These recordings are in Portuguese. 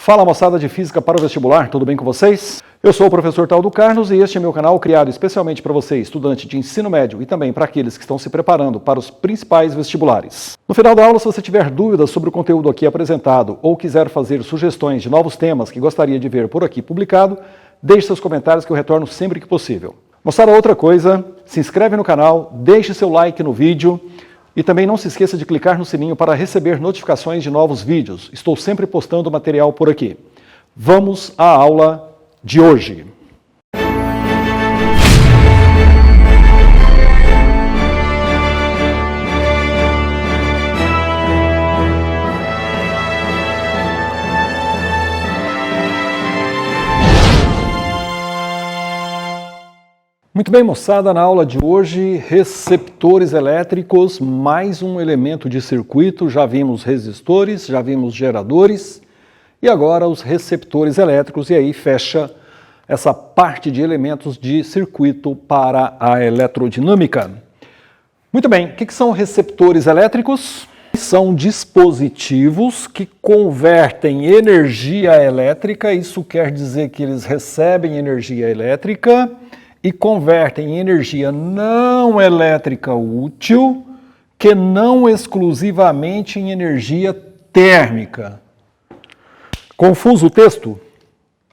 Fala moçada de Física para o Vestibular, tudo bem com vocês? Eu sou o professor Taldo Carlos e este é meu canal criado especialmente para você, estudante de ensino médio e também para aqueles que estão se preparando para os principais vestibulares. No final da aula, se você tiver dúvidas sobre o conteúdo aqui apresentado ou quiser fazer sugestões de novos temas que gostaria de ver por aqui publicado, deixe seus comentários que eu retorno sempre que possível. Moçada, outra coisa, se inscreve no canal, deixe seu like no vídeo. E também não se esqueça de clicar no sininho para receber notificações de novos vídeos. Estou sempre postando material por aqui. Vamos à aula de hoje. Muito bem, moçada, na aula de hoje, receptores elétricos, mais um elemento de circuito. Já vimos resistores, já vimos geradores e agora os receptores elétricos, e aí fecha essa parte de elementos de circuito para a eletrodinâmica. Muito bem, o que são receptores elétricos? São dispositivos que convertem energia elétrica, isso quer dizer que eles recebem energia elétrica e convertem em energia não elétrica útil, que não exclusivamente em energia térmica. Confuso o texto?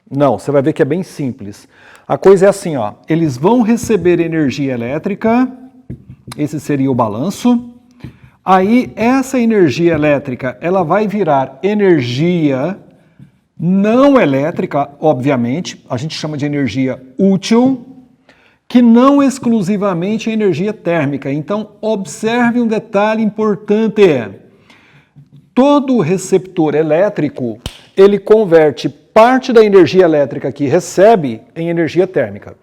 Não, você vai ver que é bem simples. A coisa é assim, ó, eles vão receber energia elétrica, esse seria o balanço, aí essa energia elétrica, ela vai virar energia não elétrica, obviamente, a gente chama de energia útil, que não exclusivamente é energia térmica. Então, observe um detalhe importante. Todo receptor elétrico, ele converte parte da energia elétrica que recebe em energia térmica.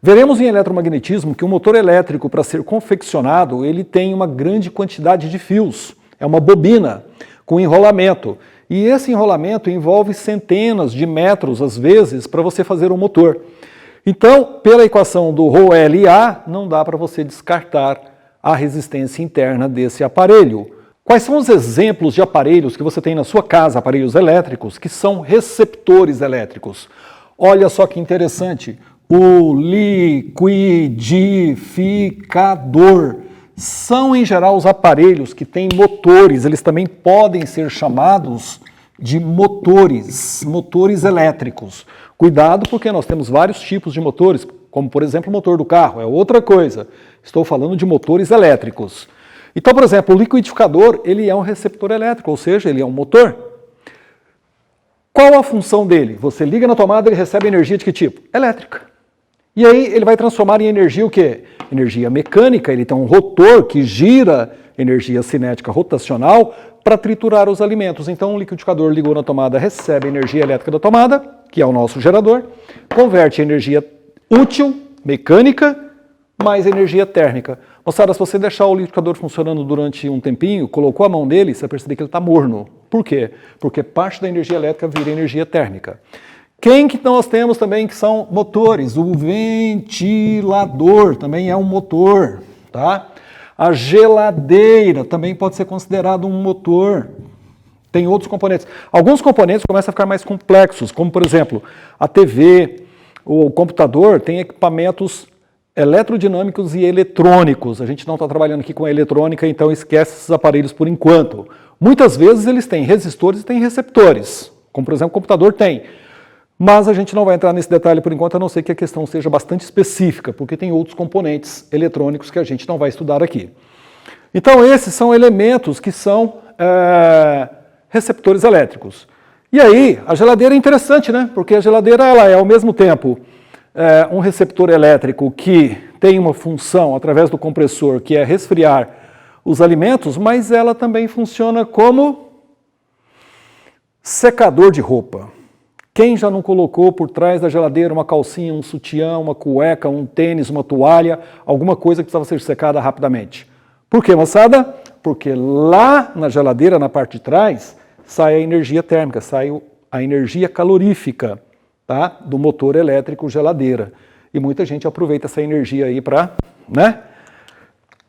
Veremos em eletromagnetismo que o motor elétrico, para ser confeccionado, ele tem uma grande quantidade de fios. É uma bobina com enrolamento. E esse enrolamento envolve centenas de metros, às vezes, para você fazer um motor. Então, pela equação do ρLA, não dá para você descartar a resistência interna desse aparelho. Quais são os exemplos de aparelhos que você tem na sua casa, aparelhos elétricos, que são receptores elétricos? Olha só que interessante, o liquidificador. São, em geral, os aparelhos que têm motores, eles também podem ser chamados de motores elétricos. Cuidado, porque nós temos vários tipos de motores, como, por exemplo, o motor do carro, é outra coisa. Estou falando de motores elétricos. Então, por exemplo, o liquidificador, ele é um receptor elétrico, ou seja, ele é um motor. Qual a função dele? Você liga na tomada, ele recebe energia de que tipo? Elétrica. E aí ele vai transformar em energia o quê? Energia mecânica, ele tem um rotor que gira energia cinética rotacional para triturar os alimentos. Então, o liquidificador ligou na tomada, recebe energia elétrica da tomada, que é o nosso gerador, converte energia útil, mecânica, mais energia térmica. Moçada, se você deixar o liquidificador funcionando durante um tempinho, colocou a mão nele, você vai perceber que ele está morno. Por quê? Porque parte da energia elétrica vira energia térmica. Quem que nós temos também que são motores? O ventilador também é um motor, tá? A geladeira também pode ser considerado um motor. Tem outros componentes. Alguns componentes começam a ficar mais complexos, como, por exemplo, a TV, o computador tem equipamentos eletrodinâmicos e eletrônicos. A gente não está trabalhando aqui com a eletrônica, então esquece esses aparelhos por enquanto. Muitas vezes eles têm resistores e têm receptores, como, por exemplo, o computador tem. Mas a gente não vai entrar nesse detalhe por enquanto, a não ser que a questão seja bastante específica, porque tem outros componentes eletrônicos que a gente não vai estudar aqui. Então, esses são elementos que são receptores elétricos. E aí, a geladeira é interessante, né? Porque a geladeira ela é, ao mesmo tempo, um receptor elétrico que tem uma função, através do compressor, que é resfriar os alimentos, mas ela também funciona como secador de roupa. Quem já não colocou por trás da geladeira uma calcinha, um sutiã, uma cueca, um tênis, uma toalha, alguma coisa que precisava ser secada rapidamente? Por quê, moçada? Porque lá na geladeira, na parte de trás, sai a energia térmica, sai a energia calorífica, tá? Do motor elétrico geladeira. E muita gente aproveita essa energia aí para,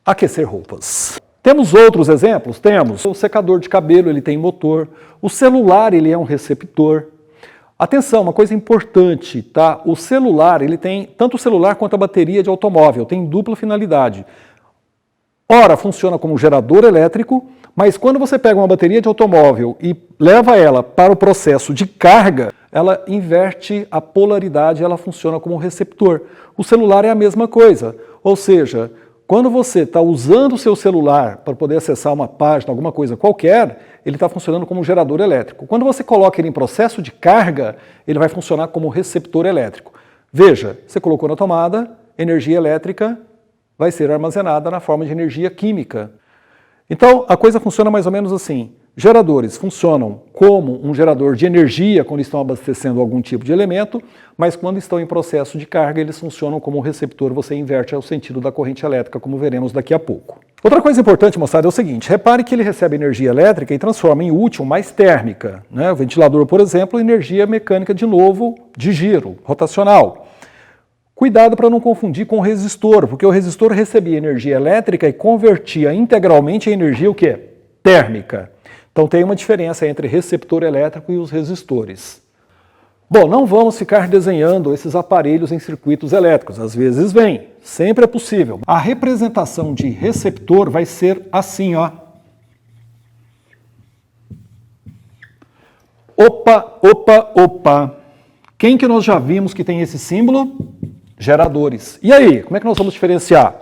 aquecer roupas. Temos outros exemplos? Temos. O secador de cabelo, ele tem motor. O celular, ele é um receptor. Atenção, uma coisa importante, tá? O celular, ele tem, tanto o celular quanto a bateria de automóvel, tem dupla finalidade. Ora, funciona como gerador elétrico, mas quando você pega uma bateria de automóvel e leva ela para o processo de carga, ela inverte a polaridade, ela funciona como receptor. O celular é a mesma coisa, ou seja, quando você está usando o seu celular para poder acessar uma página, alguma coisa qualquer, ele está funcionando como gerador elétrico. Quando você coloca ele em processo de carga, ele vai funcionar como receptor elétrico. Veja, você colocou na tomada, energia elétrica vai ser armazenada na forma de energia química. Então, a coisa funciona mais ou menos assim. Geradores funcionam como um gerador de energia quando estão abastecendo algum tipo de elemento, mas quando estão em processo de carga, eles funcionam como um receptor, você inverte o sentido da corrente elétrica, como veremos daqui a pouco. Outra coisa importante, moçada, é o seguinte, repare que ele recebe energia elétrica e transforma em útil mais térmica. Né? O ventilador, por exemplo, energia mecânica de novo, de giro, rotacional. Cuidado para não confundir com o resistor, porque o resistor recebia energia elétrica e convertia integralmente a energia o quê? Térmica. Então tem uma diferença entre receptor elétrico e os resistores. Bom, não vamos ficar desenhando esses aparelhos em circuitos elétricos, às vezes vem, sempre é possível. A representação de receptor vai ser assim, ó. Opa, opa, opa. Quem que nós já vimos que tem esse símbolo? Geradores. E aí, como é que nós vamos diferenciar?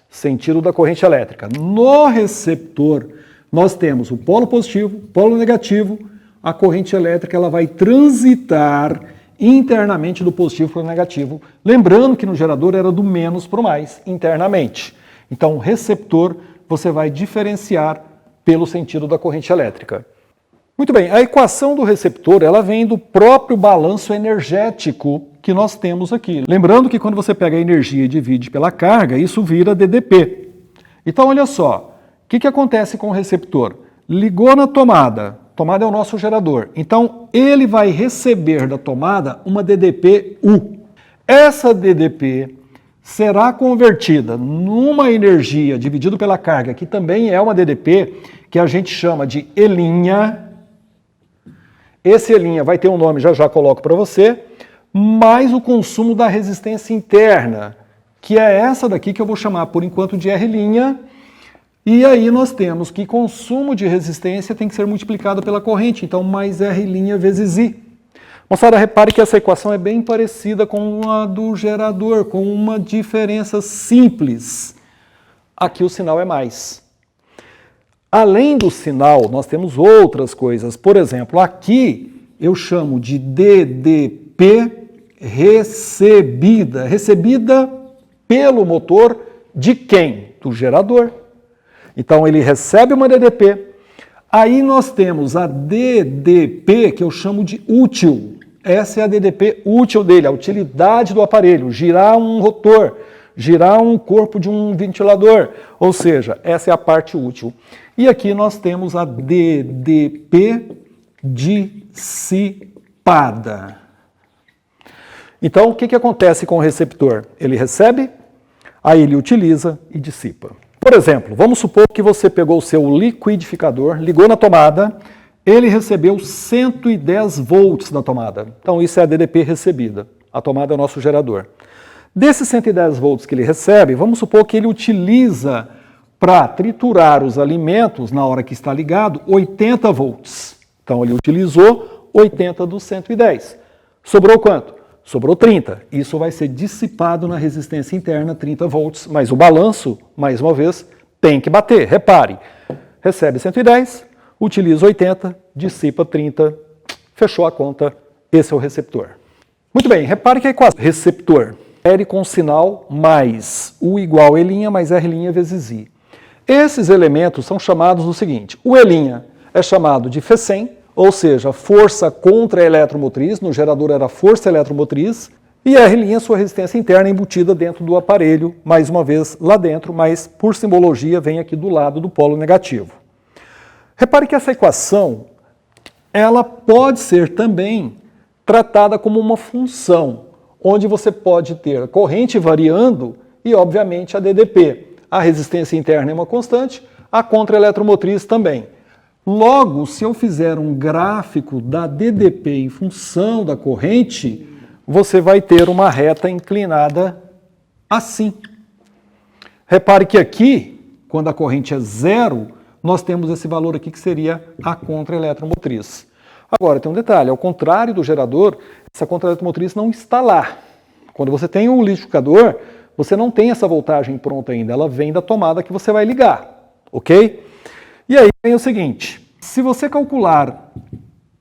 Sentido da corrente elétrica. No receptor, nós temos o polo positivo, polo negativo, a corrente elétrica ela vai transitar internamente do positivo para o negativo. Lembrando que no gerador era do menos para o mais, internamente. Então, receptor, você vai diferenciar pelo sentido da corrente elétrica. Muito bem, a equação do receptor ela vem do próprio balanço energético que nós temos aqui. Lembrando que quando você pega a energia e divide pela carga, isso vira DDP. Então, olha só, o que acontece com o receptor? Ligou na tomada, tomada é o nosso gerador, então ele vai receber da tomada uma DDP-U. Essa DDP será convertida numa energia dividido pela carga, que também é uma DDP, que a gente chama de E'. Esse E' vai ter um nome, já já coloco para você, mais o consumo da resistência interna, que é essa daqui que eu vou chamar por enquanto de R', e aí nós temos que consumo de resistência tem que ser multiplicado pela corrente, então mais R' vezes I. Moçada, repare que essa equação é bem parecida com a do gerador, com uma diferença simples. Aqui o sinal é mais. Além do sinal, nós temos outras coisas. Por exemplo, aqui eu chamo de DDP recebida. Recebida pelo motor de quem? Do gerador. Então ele recebe uma DDP. Aí nós temos a DDP, que eu chamo de útil. Essa é a DDP útil dele, a utilidade do aparelho. Girar um rotor, girar um corpo de um ventilador. Ou seja, essa é a parte útil. E aqui nós temos a DDP dissipada. Então, o que acontece com o receptor? Ele recebe, aí ele utiliza e dissipa. Por exemplo, vamos supor que você pegou o seu liquidificador, ligou na tomada, ele recebeu 110 volts da tomada. Então, isso é a DDP recebida. A tomada é o nosso gerador. Desses 110 volts que ele recebe, vamos supor que ele utiliza para triturar os alimentos, na hora que está ligado, 80 volts. Então, ele utilizou 80 dos 110. Sobrou quanto? Sobrou 30. Isso vai ser dissipado na resistência interna, 30 volts, mas o balanço, mais uma vez, tem que bater. Repare, recebe 110, utiliza 80, dissipa 30, fechou a conta, esse é o receptor. Muito bem, repare que a equação receptor, R com sinal mais U igual E' mais R' vezes I. Esses elementos são chamados do seguinte, o E' é chamado de Fessem, ou seja, força contra a eletromotriz, no gerador era força eletromotriz, e R' sua resistência interna embutida dentro do aparelho, mais uma vez lá dentro, mas por simbologia vem aqui do lado do polo negativo. Repare que essa equação, ela pode ser também tratada como uma função, onde você pode ter a corrente variando e, obviamente, a DDP. A resistência interna é uma constante, a contra-eletromotriz também. Logo, se eu fizer um gráfico da DDP em função da corrente, você vai ter uma reta inclinada assim. Repare que aqui, quando a corrente é zero, nós temos esse valor aqui que seria a contra-eletromotriz. Agora, tem um detalhe, ao contrário do gerador, essa contra-eletromotriz não está lá. Quando você tem o liquidificador, você não tem essa voltagem pronta ainda, ela vem da tomada que você vai ligar, ok? E aí vem o seguinte, se você calcular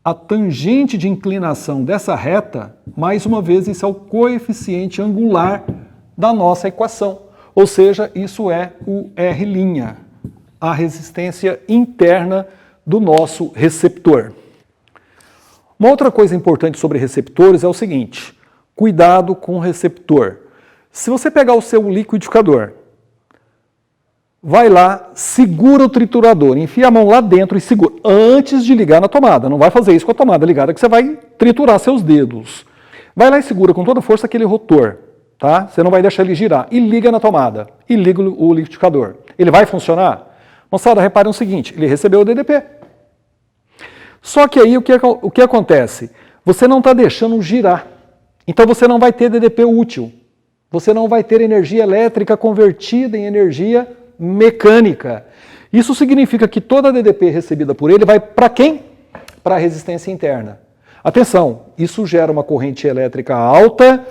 a tangente de inclinação dessa reta, mais uma vez isso é o coeficiente angular da nossa equação, ou seja, isso é o R', a resistência interna do nosso receptor. Uma outra coisa importante sobre receptores é o seguinte, cuidado com o receptor. Se você pegar o seu liquidificador, vai lá, segura o triturador, enfia a mão lá dentro e segura, antes de ligar na tomada. Não vai fazer isso com a tomada ligada, que você vai triturar seus dedos. Vai lá e segura com toda força aquele rotor, tá? Você não vai deixar ele girar. E liga na tomada, e liga o liquidificador. Ele vai funcionar? Moçada, reparem o seguinte, ele recebeu o DDP. Só que aí o que acontece? Você não está deixando girar. Então você não vai ter DDP útil. Você não vai ter energia elétrica convertida em energia mecânica. Isso significa que toda a DDP recebida por ele vai para quem? Para a resistência interna. Atenção, isso gera uma corrente elétrica alta.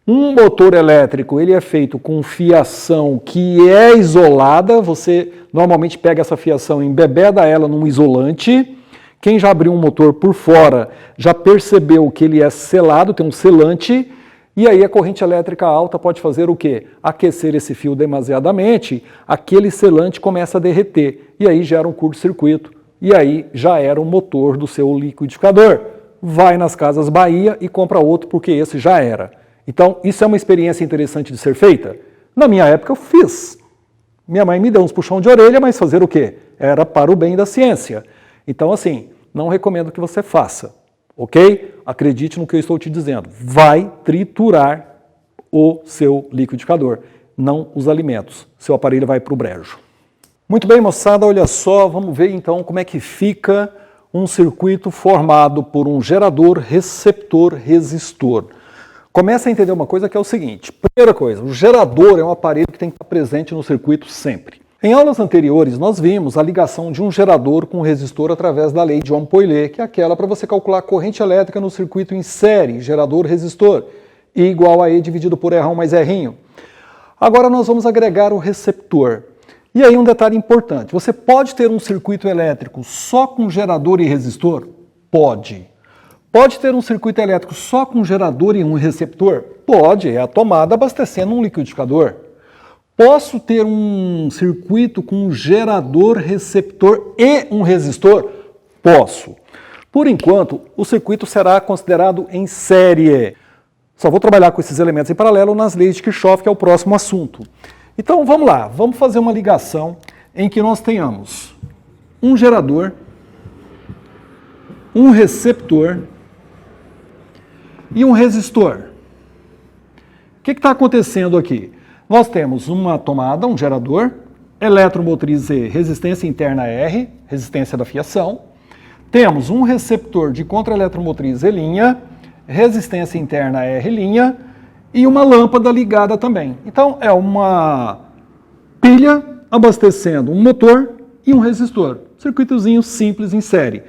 Um motor elétrico ele é feito com fiação que é isolada. Você normalmente pega essa fiação e embebeda ela num isolante. Quem já abriu um motor por fora já percebeu que ele é selado, tem um selante. E aí a corrente elétrica alta pode fazer o quê? Aquecer esse fio demasiadamente, aquele selante começa a derreter, e aí gera um curto-circuito, e aí já era o motor do seu liquidificador. Vai nas Casas Bahia e compra outro, porque esse já era. Então, isso é uma experiência interessante de ser feita? Na minha época eu fiz. Minha mãe me deu uns puxão de orelha, mas fazer o quê? Era para o bem da ciência. Então, assim, não recomendo que você faça. Ok? Acredite no que eu estou te dizendo. Vai triturar o seu liquidificador, não os alimentos. Seu aparelho vai para o brejo. Muito bem, moçada, olha só, vamos ver então como é que fica um circuito formado por um gerador, receptor, resistor. Começa a entender uma coisa que é o seguinte. Primeira coisa, o gerador é um aparelho que tem que estar presente no circuito sempre. Em aulas anteriores, nós vimos a ligação de um gerador com um resistor através da lei de Ohm-Poilet, que é aquela para você calcular a corrente elétrica no circuito em série, gerador-resistor, I igual a E dividido por R1 mais R'. Agora nós vamos agregar o receptor. E aí um detalhe importante, você pode ter um circuito elétrico só com gerador e resistor? Pode. Pode ter um circuito elétrico só com gerador e um receptor? Pode, é a tomada abastecendo um liquidificador. Posso ter um circuito com um gerador, receptor e um resistor? Posso. Por enquanto, o circuito será considerado em série. Só vou trabalhar com esses elementos em paralelo nas leis de Kirchhoff, que é o próximo assunto. Então vamos lá, vamos fazer uma ligação em que nós tenhamos um gerador, um receptor e um resistor. O que está acontecendo aqui? Nós temos uma tomada, um gerador, eletromotriz E, resistência interna R, resistência da fiação. Temos um receptor de contra-eletromotriz E', resistência interna R', e uma lâmpada ligada também. Então é uma pilha abastecendo um motor e um resistor. Circuitozinho simples em série.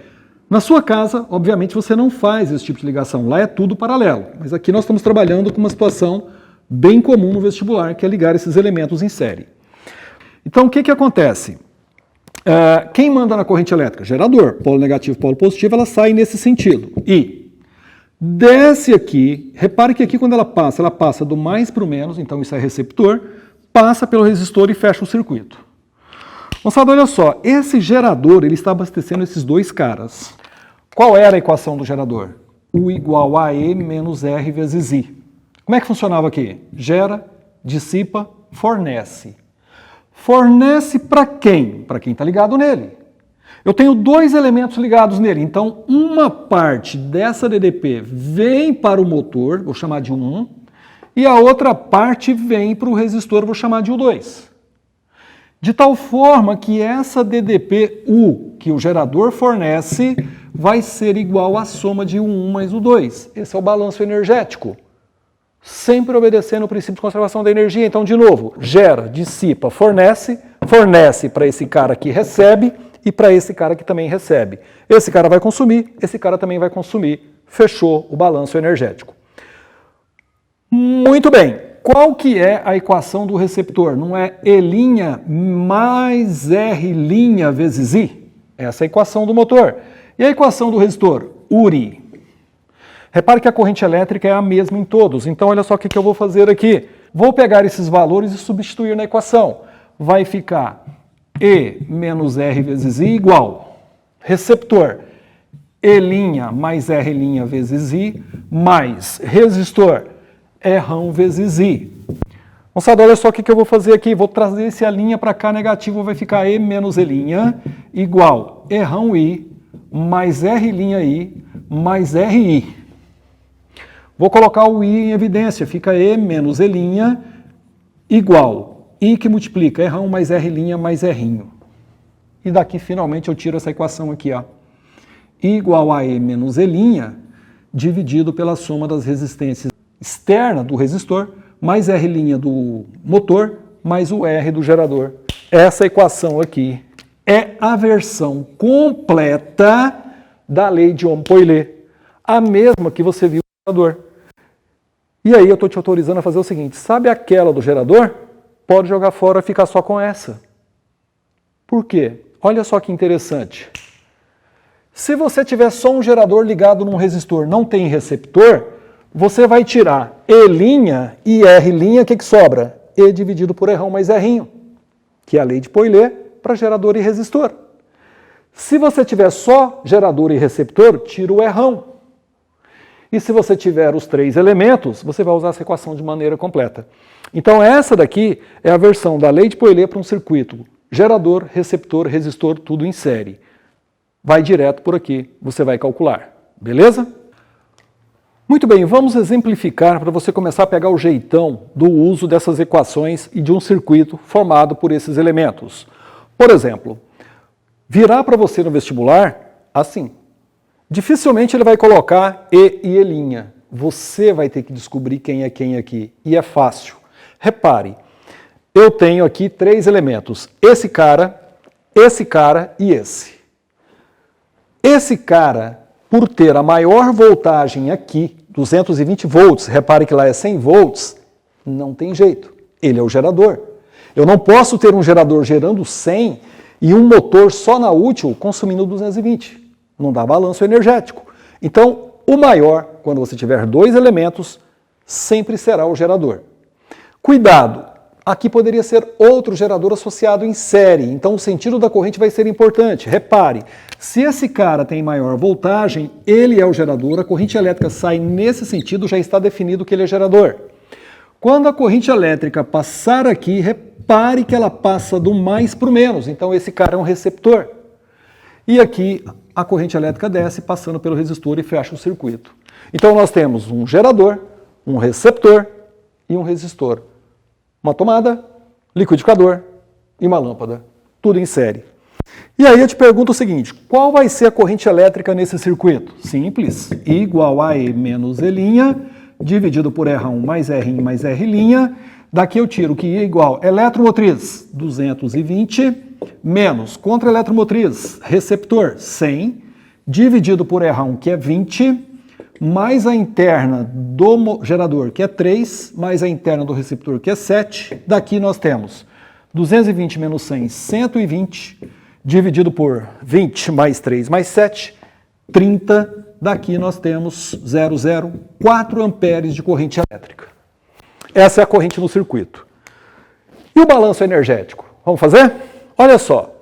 Na sua casa, obviamente, você não faz esse tipo de ligação. Lá é tudo paralelo. Mas aqui nós estamos trabalhando com uma situação bem comum no vestibular, que é ligar esses elementos em série. Então, o que acontece? Quem manda na corrente elétrica? Gerador. Polo negativo, polo positivo, ela sai nesse sentido. E desce aqui, repare que aqui quando ela passa do mais para o menos, então isso é receptor, passa pelo resistor e fecha o circuito. Moçada, olha só, esse gerador ele está abastecendo esses dois caras. Qual era a equação do gerador? U igual a E menos R vezes I. Como é que funcionava aqui? Gera, dissipa, fornece. Fornece para quem? Para quem está ligado nele. Eu tenho dois elementos ligados nele, então uma parte dessa DDP vem para o motor, vou chamar de U1, e a outra parte vem para o resistor, vou chamar de U2. De tal forma que essa DDP U que o gerador fornece vai ser igual à soma de o 1 mais o 2. Esse é o balanço energético. Sempre obedecendo o princípio de conservação da energia. Então, de novo, gera, dissipa, fornece para esse cara que recebe e para esse cara que também recebe. Esse cara vai consumir, esse cara também vai consumir. Fechou o balanço energético. Muito bem. Qual que é a equação do receptor? Não é E' mais R' vezes I? Essa é a equação do motor. E a equação do resistor? URI. Repare que a corrente elétrica é a mesma em todos. Então, olha só o que eu vou fazer aqui. Vou pegar esses valores e substituir na equação. Vai ficar E menos R vezes I igual receptor E' mais R' vezes I mais resistor R' vezes I. Moçada, olha só o que eu vou fazer aqui. Vou trazer esse A' para cá negativo. Vai ficar E menos E' igual R' mais R'I mais RI. Vou colocar o I em evidência. Fica E menos E' igual I que multiplica R1 mais R' mais R'. E daqui finalmente eu tiro essa equação aqui, ó. I igual a E menos E' dividido pela soma das resistências externa do resistor mais R' do motor mais o R do gerador. Essa equação aqui é a versão completa da lei de Ohm-Poillet, a mesma que você viu no gerador. E aí eu estou te autorizando a fazer o seguinte, sabe aquela do gerador? Pode jogar fora e ficar só com essa. Por quê? Olha só que interessante. Se você tiver só um gerador ligado num resistor, não tem receptor, você vai tirar E' e R', o que sobra? E dividido por R1 mais R', que é a lei de Poillet para gerador e resistor. Se você tiver só gerador e receptor, tira o R'. E se você tiver os três elementos, você vai usar essa equação de maneira completa. Então essa daqui é a versão da lei de Poillet para um circuito. Gerador, receptor, resistor, tudo em série. Vai direto por aqui, você vai calcular. Beleza? Muito bem, vamos exemplificar para você começar a pegar o jeitão do uso dessas equações e de um circuito formado por esses elementos. Por exemplo, virar para você no vestibular assim. Dificilmente ele vai colocar E e E'. Você vai ter que descobrir quem é quem aqui. E é fácil. Repare, eu tenho aqui três elementos. Esse cara e esse. Esse cara, por ter a maior voltagem aqui, 220 volts, repare que lá é 100 volts, não tem jeito. Ele é o gerador. Eu não posso ter um gerador gerando 100 e um motor só na útil consumindo 220. Não dá balanço energético. Então, o maior, quando você tiver dois elementos, sempre será o gerador. Cuidado! Aqui poderia ser outro gerador associado em série, então o sentido da corrente vai ser importante. Repare, se esse cara tem maior voltagem, ele é o gerador, a corrente elétrica sai nesse sentido, já está definido que ele é gerador. Quando a corrente elétrica passar aqui, repare que ela passa do mais para o menos, então esse cara é um receptor. E aqui a corrente elétrica desce passando pelo resistor e fecha o circuito. Então nós temos um gerador, um receptor e um resistor. Uma tomada, liquidificador e uma lâmpada. Tudo em série. E aí eu te pergunto o seguinte, qual vai ser a corrente elétrica nesse circuito? Simples, I igual a E menos E' dividido por R1 mais R' mais R'. Daqui eu tiro que I é igual eletromotriz, 220, menos contra-eletromotriz, receptor, 100, dividido por R1, que é 20, mais a interna do gerador, que é 3, mais a interna do receptor, que é 7. Daqui nós temos 220 menos 100, 120, dividido por 20 mais 3 mais 7, 30. Daqui nós temos 0,04 amperes de corrente elétrica. Essa é a corrente no circuito. E o balanço energético? Vamos fazer? Olha só.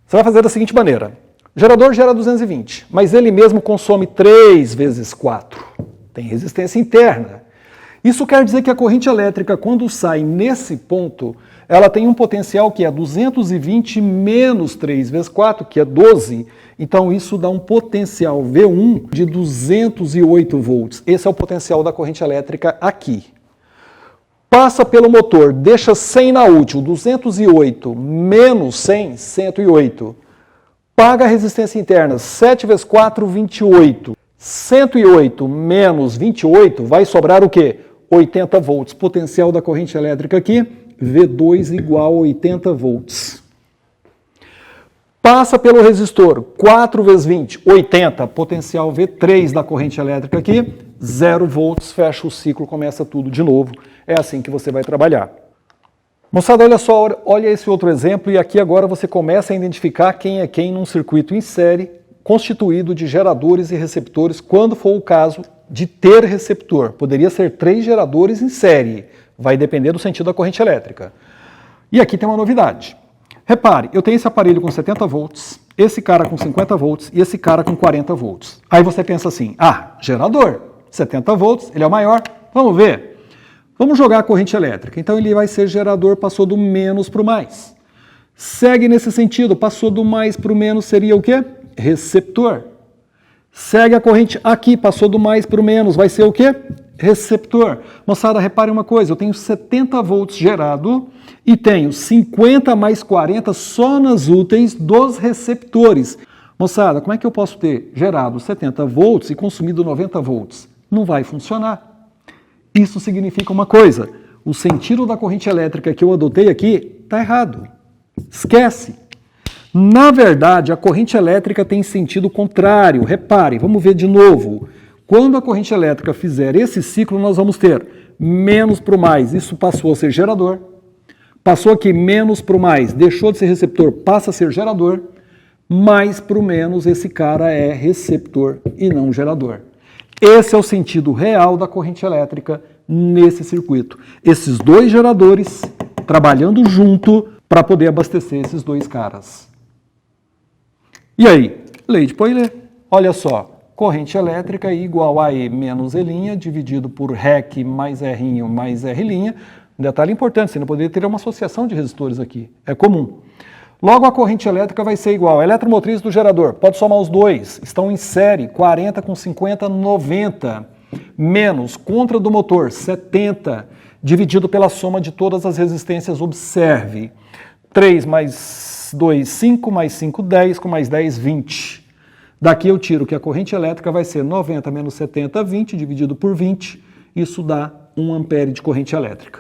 Você vai fazer da seguinte maneira. O gerador gera 220, mas ele mesmo consome 3 vezes 4. Tem resistência interna. Isso quer dizer que a corrente elétrica, quando sai nesse ponto, ela tem um potencial que é 220 menos 3 vezes 4, que é 12. Então isso dá um potencial V1 de 208 volts. Esse é o potencial da corrente elétrica aqui. Passa pelo motor, deixa 100 na útil, 208 menos 100, 108. Paga a resistência interna, 7 vezes 4, 28. 108 menos 28 vai sobrar o quê? 80 volts. Potencial da corrente elétrica aqui, V2 igual a 80 volts. Passa pelo resistor, 4 vezes 20, 80. Potencial V3 da corrente elétrica aqui, 0 volts, fecha o ciclo, começa tudo de novo. É assim que você vai trabalhar. Moçada, olha só, olha esse outro exemplo e aqui agora você começa a identificar quem é quem num circuito em série constituído de geradores e receptores, quando for o caso de ter receptor. Poderia ser 3 geradores em série, vai depender do sentido da corrente elétrica. E aqui tem uma novidade. Repare, eu tenho esse aparelho com 70 volts, esse cara com 50 volts e esse cara com 40 volts. Aí você pensa assim, gerador, 70 volts, ele é o maior, vamos ver. Vamos jogar a corrente elétrica. Então ele vai ser gerador, passou do menos para o mais. Segue nesse sentido, passou do mais para o menos, seria o quê? Receptor. Segue a corrente aqui, passou do mais para o menos, vai ser o quê? Receptor. Moçada, repare uma coisa, eu tenho 70 volts gerado e tenho 50 mais 40 só nas úteis dos receptores. Moçada, como é que eu posso ter gerado 70 volts e consumido 90 volts? Não vai funcionar. Isso significa uma coisa, o sentido da corrente elétrica que eu adotei aqui está errado. Esquece. Na verdade, a corrente elétrica tem sentido contrário. Repare, vamos ver de novo. Quando a corrente elétrica fizer esse ciclo, nós vamos ter menos para o mais. Isso passou a ser gerador. Passou aqui menos para o mais, deixou de ser receptor, passa a ser gerador. Mais para o menos, esse cara é receptor e não gerador. Esse é o sentido real da corrente elétrica nesse circuito. Esses dois geradores trabalhando junto para poder abastecer esses dois caras. E aí? Lei de Poilet. Olha só, corrente elétrica igual a E menos E' dividido por REC mais R' mais R'. Um detalhe importante, você não poderia ter uma associação de resistores aqui. É comum. Logo, a corrente elétrica vai ser igual à eletromotriz do gerador. Pode somar os dois. Estão em série, 40 com 50, 90. Menos contra do motor, 70. Dividido pela soma de todas as resistências. Observe. 3 mais 2, 5, mais 5, 10, com mais 10, 20. Daqui eu tiro que a corrente elétrica vai ser 90 menos 70, 20, dividido por 20. Isso dá 1 ampere de corrente elétrica.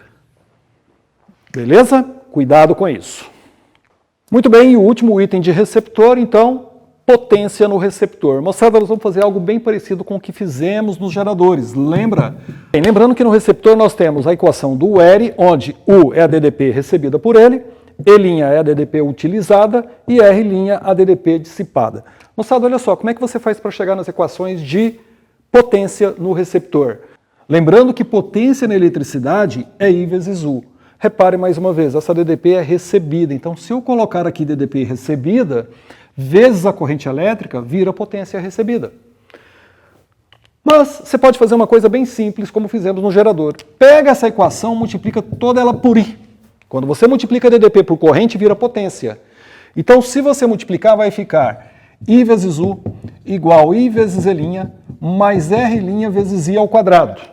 Beleza? Cuidado com isso. Muito bem, e o último item de receptor, então, potência no receptor. Moçada, nós vamos fazer algo bem parecido com o que fizemos nos geradores, lembra? Bem, lembrando que no receptor nós temos a equação do ERI, onde U é a DDP recebida por ele, E' é a DDP utilizada e R' a DDP dissipada. Moçada, olha só, como é que você faz para chegar nas equações de potência no receptor? Lembrando que potência na eletricidade é I vezes U. Repare mais uma vez, essa DDP é recebida. Então, se eu colocar aqui DDP recebida, vezes a corrente elétrica, vira potência recebida. Mas você pode fazer uma coisa bem simples, como fizemos no gerador. Pega essa equação, multiplica toda ela por I. Quando você multiplica DDP por corrente, vira potência. Então, se você multiplicar, vai ficar I vezes U igual I vezes E' mais R' vezes I ao quadrado.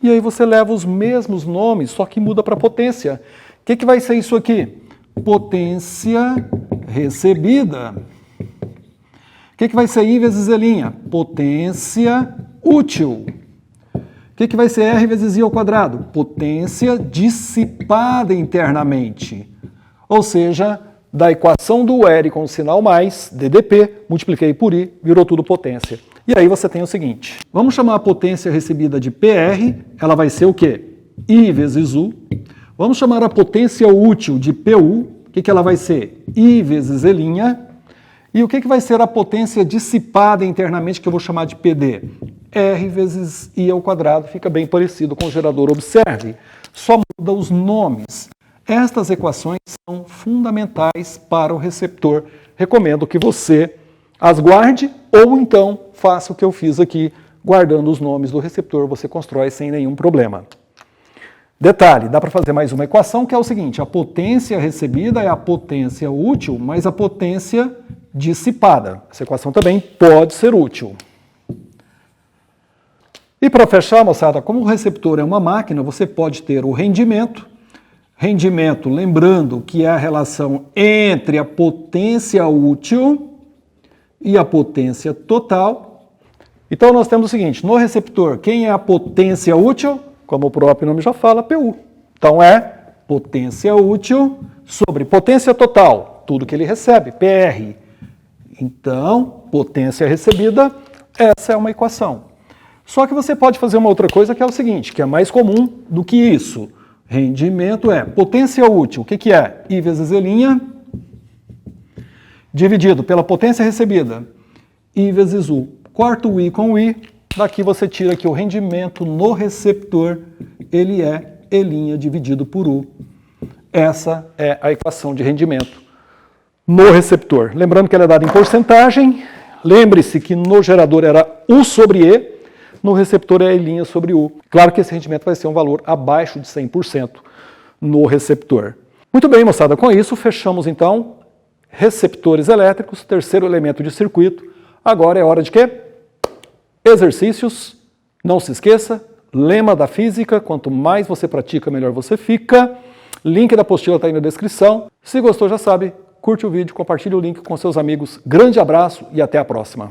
E aí você leva os mesmos nomes, só que muda para potência. O que vai ser isso aqui? Potência recebida. O que vai ser I vezes E'? Potência útil. O que vai ser R vezes I ao quadrado? Potência dissipada internamente. Ou seja, da equação do ERI com o sinal mais, DDP, multipliquei por I, virou tudo potência. E aí você tem o seguinte, vamos chamar a potência recebida de PR, ela vai ser o quê? I vezes U. Vamos chamar a potência útil de PU, o que ela vai ser? I vezes E'. E o que vai ser a potência dissipada internamente, que eu vou chamar de PD? R vezes I ao quadrado, fica bem parecido com o gerador. Observe, só muda os nomes. Estas equações são fundamentais para o receptor. Recomendo que você as guarde ou então faça o que eu fiz aqui, guardando os nomes do receptor, você constrói sem nenhum problema. Detalhe, dá para fazer mais uma equação que é o seguinte, a potência recebida é a potência útil mais a potência dissipada. Essa equação também pode ser útil. E para fechar, moçada, como o receptor é uma máquina, você pode ter o rendimento. Rendimento, lembrando que é a relação entre a potência útil e a potência total. Então nós temos o seguinte, no receptor, quem é a potência útil? Como o próprio nome já fala, PU. Então é potência útil sobre potência total, tudo que ele recebe, PR. Então, potência recebida, essa é uma equação. Só que você pode fazer uma outra coisa que é o seguinte, que é mais comum do que isso. Rendimento é potência útil, o que é? I vezes E', dividido pela potência recebida, I vezes U. Corta o I com o I, daqui você tira que o rendimento no receptor, ele é E' dividido por U. Essa é a equação de rendimento no receptor. Lembrando que ela é dada em porcentagem, lembre-se que no gerador era U sobre E, no receptor é E' sobre U. Claro que esse rendimento vai ser um valor abaixo de 100% no receptor. Muito bem, moçada, com isso fechamos então receptores elétricos, terceiro elemento de circuito. Agora é hora de quê? Exercícios. Não se esqueça, lema da física, quanto mais você pratica, melhor você fica. Link da apostila está aí na descrição. Se gostou, já sabe, curte o vídeo, compartilhe o link com seus amigos. Grande abraço e até a próxima.